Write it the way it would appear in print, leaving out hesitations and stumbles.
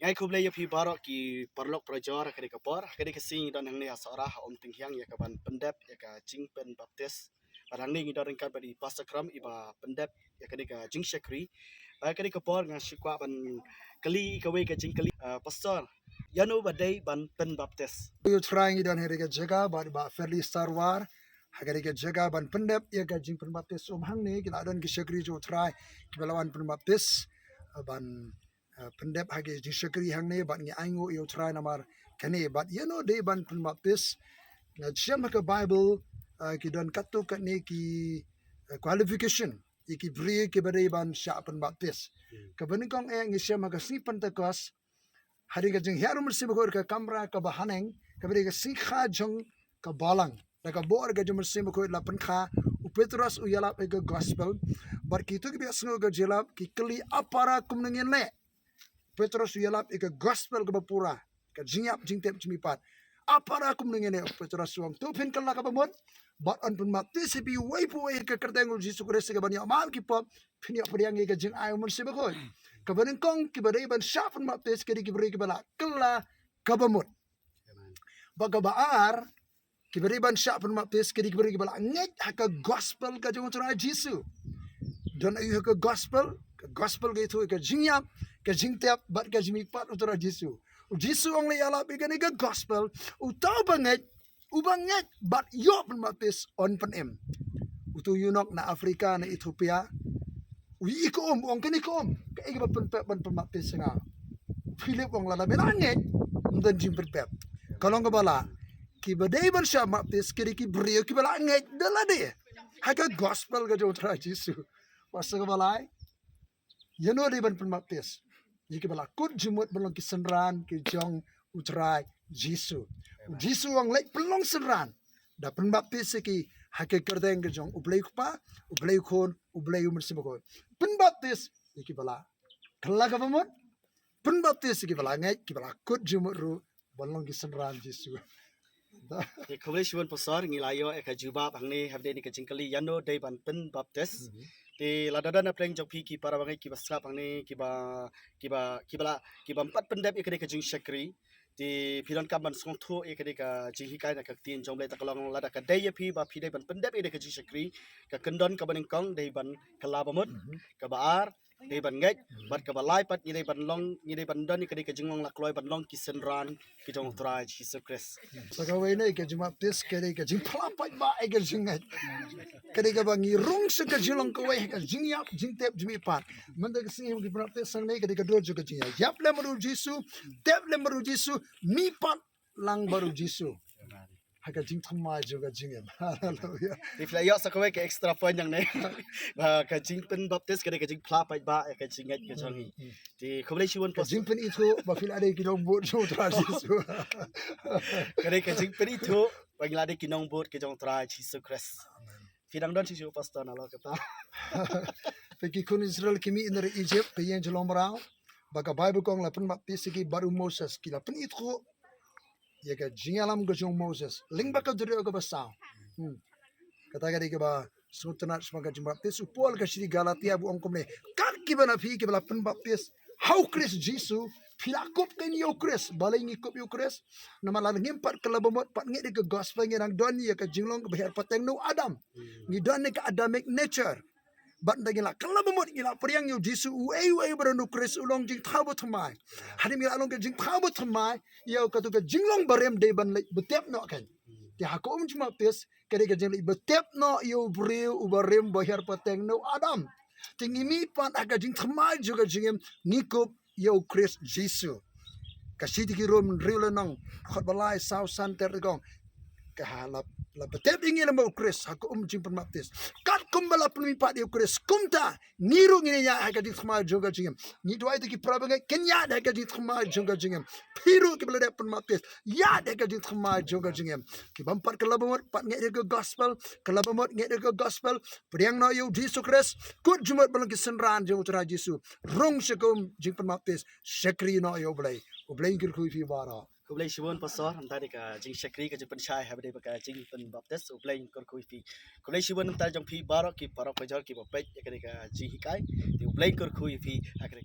Ngai ku blay pi barok ki perlok projor kadi kapor kadi kesing dan hang ni asarah om tinghyang ya kaban pendep ya ka jingpen baptis barang ni ngidor kan badi pasakram iba pendep ya kadi ka jing syakri kadi kapor ngan syikwa ban kali kawe ka jing kali pastor yanu badai ban pen baptis. You trying it on here jaga ba fairly star war hagari ke jaga ban pendep ya gajing penbaptis hang ni kita don kisakri jo try kibalawan penbaptis ban pendep hagi kisakri hang ni ban ngi aingo you try namar kane but you know they ban penbaptis na jam ke bible ki don katu kat ni ki qualification iki bri ki badai ban sya penbaptis kebenikong ngi syam ke si pentecost hari ka jeng hiarum bersih ka kamera ka bahaneng ka beri ka sikha jong ka balang da ka bor ka jeng bersih la penkha u Petrus u yalap ka gospel bar ki tu ki biasno ka jelap ki keli apara kum nengen le Petrus u yalap ka gospel ka bapura ka jingyap jingtep jimipat apara kum nengen le Petrus wang tu pen kala ka bamot bat on pun mati sebi wai pu wai ka kerteng Jesus Kristus ka banya mal ki pop pinya priang ka jeng ayu bersih kabanin kong kibadai ban syafan maptes kedi kibari kibala kela kabamut bagabaar kibari ban syafan maptes kedi kibari kibala nget haka gospel ka jong tuna Jesu don ayu haka gospel ka itu ka jingyap ka jingtap bat ka jimipat utara Jesu ong le yala bigani ka gospel utau banget ubanget bat yo pan maptes on pan em utu yunok na Afrika na Ethiopia wi ikom ong kani kom ka iga ban pemapis nga Philip ong lala menanget dan jim perpep kalong ka bala ki badai ban sya mapis kiri ki brio ki bala nget dala de haka gospel ka jo tra Jesu wasa ka bala yano de ban pemapis ki bala kut jumut balong ki senran ki jong utrai Jesu ong lek pelong senran da pemapis ki hake kerdeng ke jong ublay pa ublay khon ublay umur sibako penbaptis iki bala kala ka bamot penbaptis iki bala ngai ki bala kut jumur ru balong ki senran Jesu Di kawali siwan pasar ngilayo eka jubab hang ni habde ni kajing kali yano day ban pen baptis di ladada na pleng jok pi ki para bangai ki basrap hang ni kiba empat pendap ikade kajing syakri di pidan kaban song thu ikade ka jing hikai na kaktin jong blai takalong lada ka day pi ba pi day ban pendap ikade kajing syakri ka kendon ka baning kong day ban kalabamut ka baar day ban ngai bat ka balai pat ni day ban long ni day ban don ikade kajing long lakloi ban long kisenran ki jong trai Jesus Christ. sakawai nei ke jumaptis kere ke jing phlapai ba e ke jingat kere ka bangi rung se ka jilong ko wai ka jingyap jingtep jimi pat manda ke sing ki jumaptis sang nei kere ka do jo ka jingya yap le maru Jesu tep le maru Jesu mi pat lang baru Jesu haka jing thamai jo ka jingem haleluya Di flyo sa kawai ke extra point yang ne ka jing pen baptis ka jing pla pa ba ka jing ngat ka jong di kawai siwan ka jing pen itu ba fil ade ki dong bot jo tra Jesu ka jing pen itu bangla de kinong bot ka jong tra Jesus Christ Fidang don sisu pastor na lo kata Peki kun Israel kimi in Egypt pe yen jolong barang baka Bible kong la pen baptis ki baru Moses ki la pen itu ya ka jingalam go jong Moses ling baka dure go basau kata ka di ba sultanat sebagai jum baptis upol ka siri Galatia bu ongkom ne kar ki bana fi ki bala pen baptis how Chris Jesu filakop kan yo Chris balai ngikop yo Chris nama lan ngimpat kelabamot pat ngi ke gospel ngi nang don ya ka jinglong ke behar pateng no Adam ngi don ke Adamic nature bat ndagi la kelabamot ngi la priang yo Jesu uei beranu Chris ulong jing thabo thamai hari mi along ke jing thabo thamai yo ka tu ke jinglong barem de ban betep no kan ti hakom cuma pes kede ke jing betep no yo breu ubarem behar pateng no Adam tingi mi pat aga jing thamai juga jingem ngikop yo Chris Jesu kasih ki rom real nang khot balai sau san ter gong ka halap la betep ingi la mo Chris hak jing penbaptis kat kumbala pemi pat yo Chris kumta niru ngi ya ha ka di khma joga jingem ni doi ki prabanga kenya da ka di khma joga jingem piru ki bela penbaptis ya da ka di khma joga jingem ki bampar ke labamot pat ngi ke gospel ke labamot ngi ke gospel priang no yo Jesus Christ kut jumat balang ki senran jo tra Jesu rong sekom jing penbaptis sekri no yo blai blai kir khu fi bara Kublai siwan pastor antara ka jing syakri ka jing pensyai habde ka jing pen baptis kublai kor kuifi kublai siwan antara jong pi barok ki parok pajal ki bapet ka jing hikai di kublai kor kuifi akre